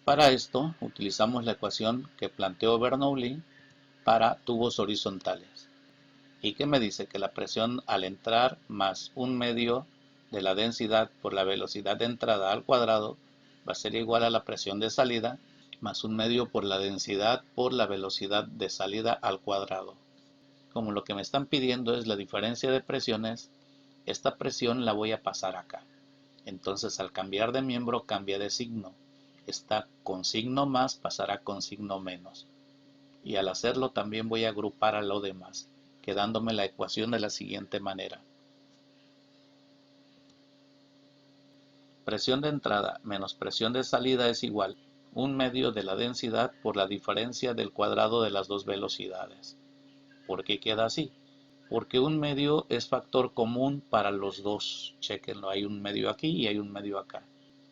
Para esto utilizamos la ecuación que planteó Bernoulli para tubos horizontales y que me dice que la presión al entrar más un medio de la densidad por la velocidad de entrada al cuadrado va a ser igual a la presión de salida más un medio por la densidad por la velocidad de salida al cuadrado. Como lo que me están pidiendo es la diferencia de presiones, esta presión la voy a pasar acá. Entonces al cambiar de miembro cambia de signo. Esta con signo más pasará con signo menos. Y al hacerlo también voy a agrupar a lo demás, quedándome la ecuación de la siguiente manera. Presión de entrada menos presión de salida es igual a un medio de la densidad por la diferencia del cuadrado de las dos velocidades. ¿Por qué queda así? Porque un medio es factor común para los dos. Chequenlo, hay un medio aquí y hay un medio acá.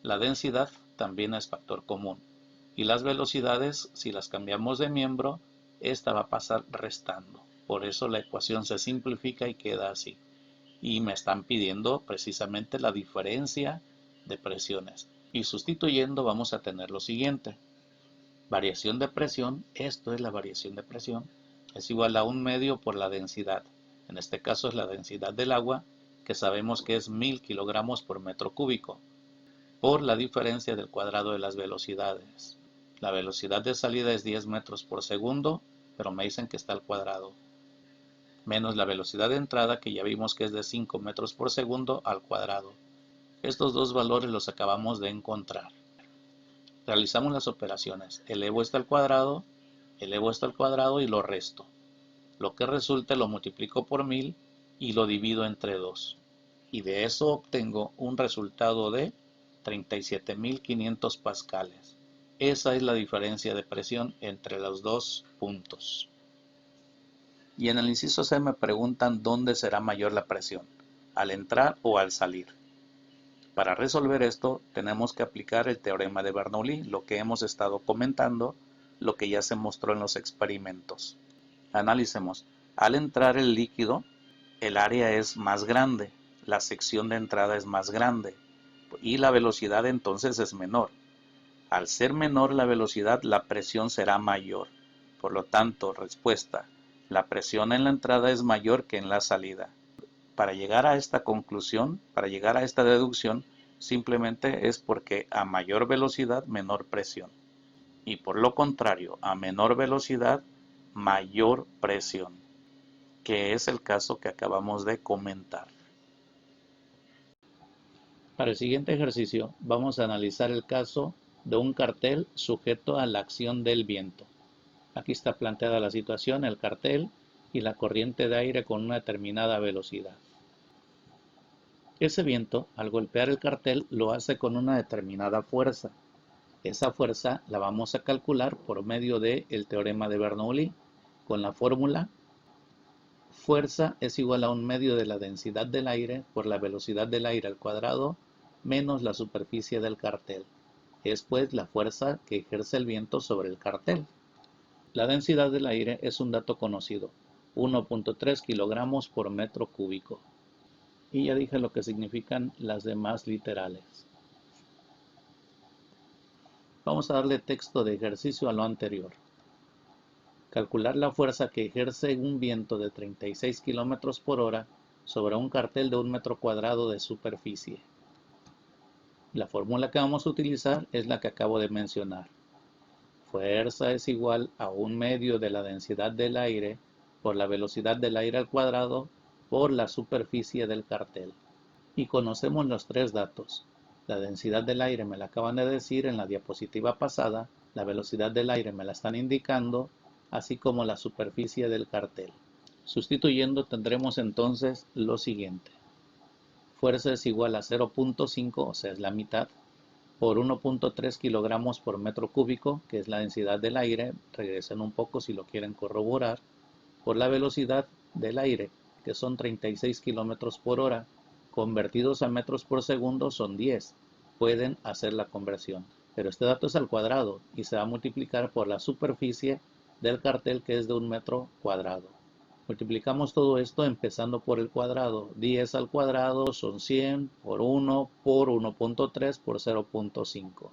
La densidad también es factor común. Y las velocidades, si las cambiamos de miembro, esta va a pasar restando. Por eso la ecuación se simplifica y queda así. Y me están pidiendo precisamente la diferencia de presiones. Y sustituyendo vamos a tener lo siguiente. Variación de presión, esto es la variación de presión, es igual a un medio por la densidad. En este caso es la densidad del agua, que sabemos que es 1000 kilogramos por metro cúbico, por la diferencia del cuadrado de las velocidades. La velocidad de salida es 10 metros por segundo, pero me dicen que está al cuadrado, menos la velocidad de entrada, que ya vimos que es de 5 metros por segundo al cuadrado. Estos dos valores los acabamos de encontrar. Realizamos las operaciones, elevo esto al cuadrado y lo resto. Lo que resulte lo multiplico por 1000 y lo divido entre 2. Y de eso obtengo un resultado de 37.500 pascales. Esa es la diferencia de presión entre los dos puntos. Y en el inciso C me preguntan dónde será mayor la presión, al entrar o al salir. Para resolver esto tenemos que aplicar el teorema de Bernoulli, lo que hemos estado comentando, lo que ya se mostró en los experimentos. Analicemos. Al entrar el líquido, el área es más grande, la sección de entrada es más grande y la velocidad entonces es menor. Al ser menor la velocidad, la presión será mayor. Por lo tanto, respuesta, la presión en la entrada es mayor que en la salida. Para llegar a esta conclusión, para llegar a esta deducción, simplemente es porque a mayor velocidad, menor presión. Y por lo contrario, a menor velocidad, mayor presión, que es el caso que acabamos de comentar. Para el siguiente ejercicio, vamos a analizar el caso de un cartel sujeto a la acción del viento. Aquí está planteada la situación, el cartel y la corriente de aire con una determinada velocidad. Ese viento, al golpear el cartel, lo hace con una determinada fuerza. Esa fuerza la vamos a calcular por medio del teorema de Bernoulli con la fórmula fuerza es igual a un medio de la densidad del aire por la velocidad del aire al cuadrado menos la superficie del cartel. Es pues la fuerza que ejerce el viento sobre el cartel. La densidad del aire es un dato conocido, 1.3 kilogramos por metro cúbico. Y ya dije lo que significan las demás literales. Vamos a darle texto de ejercicio a lo anterior. Calcular la fuerza que ejerce un viento de 36 km por hora sobre un cartel de 1 metro cuadrado de superficie. La fórmula que vamos a utilizar es la que acabo de mencionar. Fuerza es igual a un medio de la densidad del aire por la velocidad del aire al cuadrado por la superficie del cartel. Y conocemos los tres datos. La densidad del aire me la acaban de decir en la diapositiva pasada, la velocidad del aire me la están indicando, así como la superficie del cartel. Sustituyendo tendremos entonces lo siguiente. Fuerza es igual a 0.5, o sea es la mitad, por 1.3 kilogramos por metro cúbico, que es la densidad del aire, regresen un poco si lo quieren corroborar, por la velocidad del aire, que son 36 kilómetros por hora, convertidos a metros por segundo son 10. Pueden hacer la conversión, pero este dato es al cuadrado y se va a multiplicar por la superficie del cartel que es de 1 metro cuadrado. Multiplicamos todo esto empezando por el cuadrado. 10 al cuadrado son 100 por 1 por 1.3 por 0.5.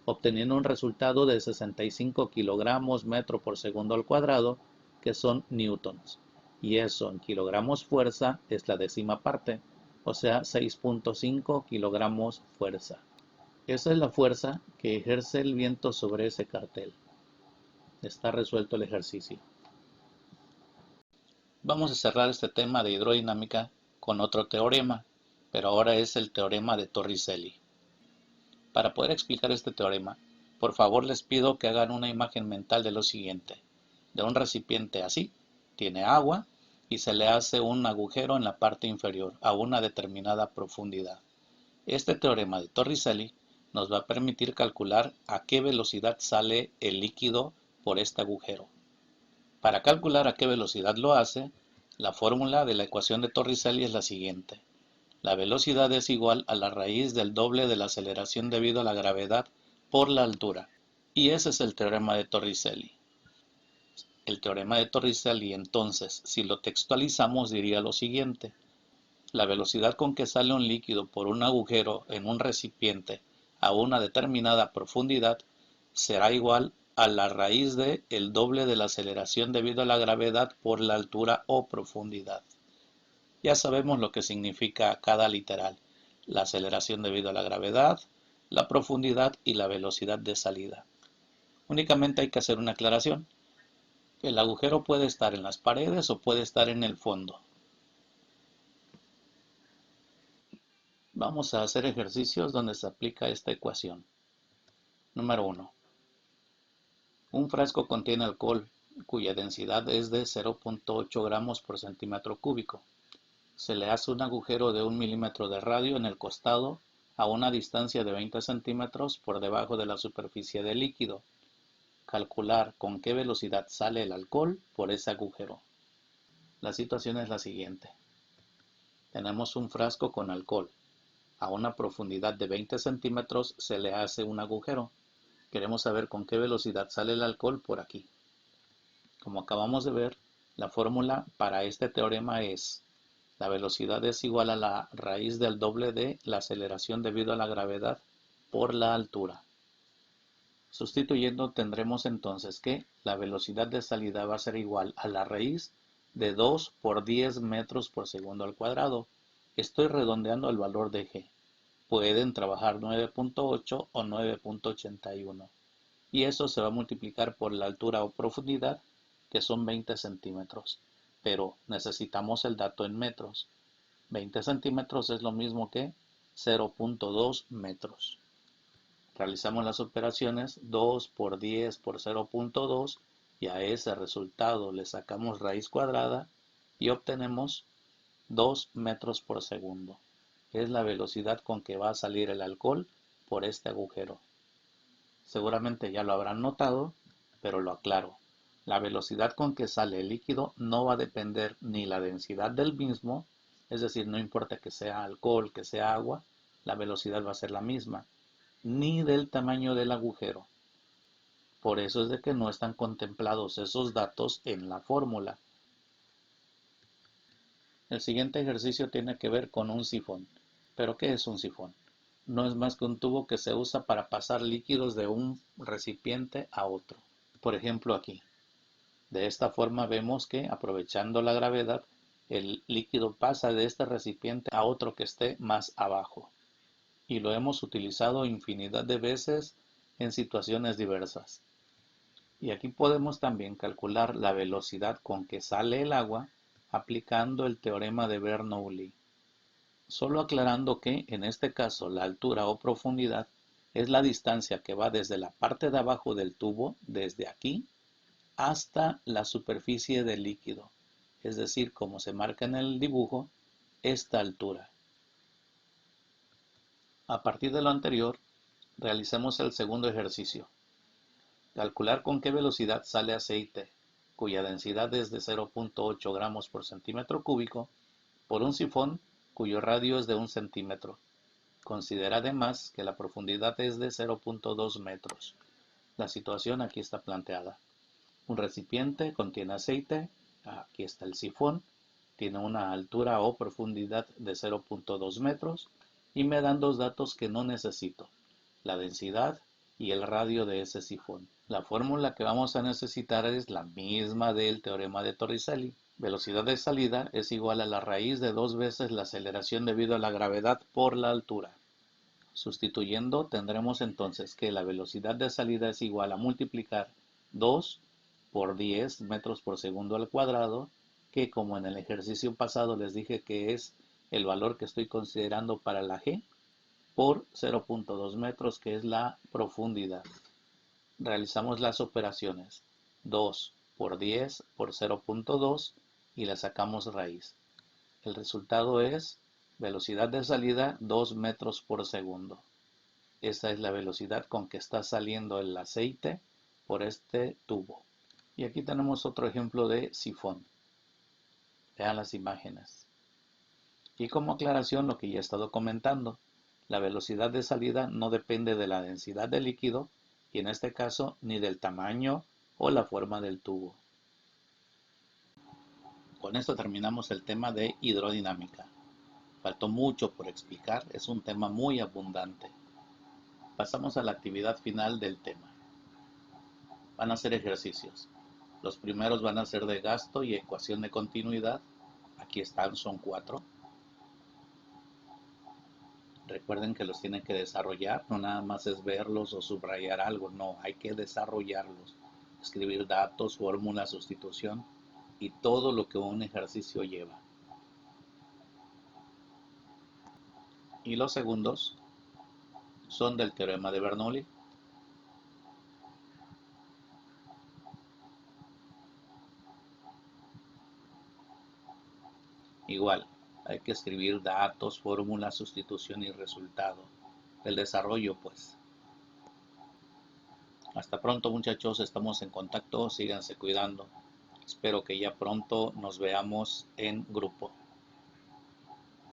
obteniendo un resultado de 65 kilogramos metro por segundo al cuadrado, que son newtons. Y eso en kilogramos fuerza es la décima parte, o sea 6.5 kilogramos fuerza. Esa es la fuerza que ejerce el viento sobre ese cartel. Está resuelto el ejercicio. Vamos a cerrar este tema de hidrodinámica con otro teorema, pero ahora es el teorema de Torricelli. Para poder explicar este teorema, por favor les pido que hagan una imagen mental de lo siguiente. De un recipiente así, tiene agua y se le hace un agujero en la parte inferior a una determinada profundidad. Este teorema de Torricelli nos va a permitir calcular a qué velocidad sale el líquido por este agujero. Para calcular a qué velocidad lo hace, la fórmula de la ecuación de Torricelli es la siguiente. La velocidad es igual a la raíz del doble de la aceleración debido a la gravedad por la altura. Y ese es el teorema de Torricelli. El teorema de Torricelli, entonces, si lo textualizamos, diría lo siguiente. La velocidad con que sale un líquido por un agujero en un recipiente a una determinada profundidad será igual a la raíz de el doble de la aceleración debido a la gravedad por la altura o profundidad. Ya sabemos lo que significa cada literal, la aceleración debido a la gravedad, la profundidad y la velocidad de salida. Únicamente hay que hacer una aclaración. El agujero puede estar en las paredes o puede estar en el fondo. Vamos a hacer ejercicios donde se aplica esta ecuación. Número 1. Un frasco contiene alcohol cuya densidad es de 0.8 gramos por centímetro cúbico. Se le hace un agujero de 1 milímetro de radio en el costado a una distancia de 20 centímetros por debajo de la superficie del líquido. Calcular con qué velocidad sale el alcohol por ese agujero. La situación es la siguiente. Tenemos un frasco con alcohol. A una profundidad de 20 centímetros se le hace un agujero. Queremos saber con qué velocidad sale el alcohol por aquí. Como acabamos de ver, la fórmula para este teorema es: la velocidad es igual a la raíz del doble de la aceleración debido a la gravedad por la altura. Sustituyendo tendremos entonces que la velocidad de salida va a ser igual a la raíz de 2 por 10 metros por segundo al cuadrado. Estoy redondeando el valor de g. Pueden trabajar 9.8 o 9.81. Y eso se va a multiplicar por la altura o profundidad, que son 20 centímetros. Pero necesitamos el dato en metros. 20 centímetros es lo mismo que 0.2 metros. Realizamos las operaciones 2 por 10 por 0.2 y a ese resultado le sacamos raíz cuadrada y obtenemos 2 metros por segundo. Es la velocidad con que va a salir el alcohol por este agujero. Seguramente ya lo habrán notado, pero lo aclaro. La velocidad con que sale el líquido no va a depender ni la densidad del mismo, es decir, no importa que sea alcohol, que sea agua, la velocidad va a ser la misma, ni del tamaño del agujero. Por eso es de que no están contemplados esos datos en la fórmula. El siguiente ejercicio tiene que ver con un sifón. ¿Pero qué es un sifón? No es más que un tubo que se usa para pasar líquidos de un recipiente a otro. Por ejemplo aquí. De esta forma vemos que, aprovechando la gravedad, el líquido pasa de este recipiente a otro que esté más abajo. Y lo hemos utilizado infinidad de veces en situaciones diversas. Y aquí podemos también calcular la velocidad con que sale el agua aplicando el teorema de Bernoulli. Solo aclarando que, en este caso, la altura o profundidad es la distancia que va desde la parte de abajo del tubo, desde aquí, hasta la superficie del líquido, es decir, como se marca en el dibujo, esta altura. A partir de lo anterior, realicemos el segundo ejercicio. Calcular con qué velocidad sale aceite, cuya densidad es de 0.8 gramos por centímetro cúbico, por un sifón cuyo radio es de 1 centímetro. Considera además que la profundidad es de 0.2 metros. La situación aquí está planteada. Un recipiente contiene aceite, aquí está el sifón, tiene una altura o profundidad de 0.2 metros y me dan dos datos que no necesito: la densidad y el radio de ese sifón. La fórmula que vamos a necesitar es la misma del teorema de Torricelli. Velocidad de salida es igual a la raíz de 2 veces la aceleración debido a la gravedad por la altura. Sustituyendo, tendremos entonces que la velocidad de salida es igual a multiplicar 2 por 10 metros por segundo al cuadrado, que como en el ejercicio pasado les dije que es el valor que estoy considerando para la G, por 0.2 metros, que es la profundidad. Realizamos las operaciones 2 por 10 por 0.2 y le sacamos raíz. El resultado es velocidad de salida 2 metros por segundo. Esa es la velocidad con que está saliendo el aceite por este tubo. Y aquí tenemos otro ejemplo de sifón. Vean las imágenes. Y como aclaración lo que ya he estado comentando, la velocidad de salida no depende de la densidad del líquido y en este caso ni del tamaño o la forma del tubo. Con esto terminamos el tema de hidrodinámica. Faltó mucho por explicar, es un tema muy abundante. Pasamos a la actividad final del tema. Van a ser ejercicios. Los primeros van a ser de gasto y ecuación de continuidad. Aquí están, son 4. Recuerden que los tienen que desarrollar, no nada más es verlos o subrayar algo, no, hay que desarrollarlos. Escribir datos, fórmulas, sustitución y todo lo que un ejercicio lleva. Y los segundos son del teorema de Bernoulli. Igual, hay que escribir datos, fórmulas, sustitución y resultado. El desarrollo, pues. Hasta pronto, muchachos, estamos en contacto, síganse cuidando. Espero que ya pronto nos veamos en grupo.